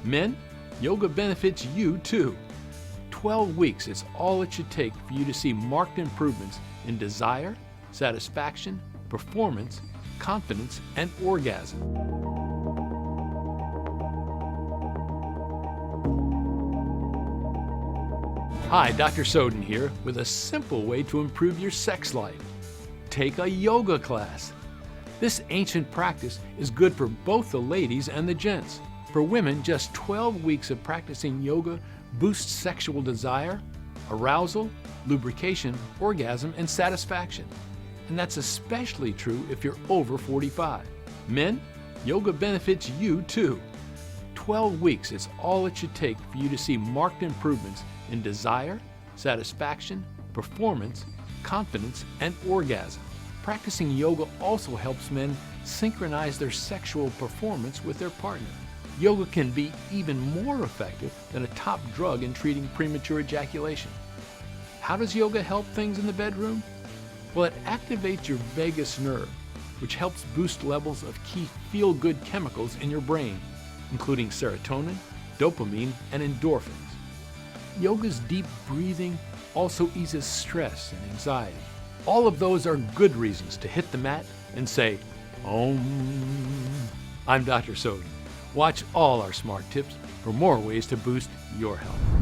Men, yoga benefits you too. 12 weeks is all it should take for you to see marked improvements in desire, satisfaction, performance, confidence, and orgasm. Hi, Dr. Soden here with a simple way to improve your sex life. Take a yoga class. This ancient practice is good for both the ladies and the gents. For women, just 12 weeks of practicing yoga boosts sexual desire, arousal, lubrication, orgasm, and satisfaction. And that's especially true if you're over 45. Men, yoga benefits you too. 12 weeks is all it should take for you to see marked improvements in desire, satisfaction, performance, confidence, and orgasm. Practicing yoga also helps men synchronize their sexual performance with their partner. Yoga can be even more effective than a top drug in treating premature ejaculation. How does yoga help things in the bedroom? Well, it activates your vagus nerve, which helps boost levels of key feel-good chemicals in your brain, including serotonin, dopamine, and endorphins. Yoga's deep breathing also eases stress and anxiety. All of those are good reasons to hit the mat and say, Om. I'm Dr. Soden. Watch all our smart tips for more ways to boost your health.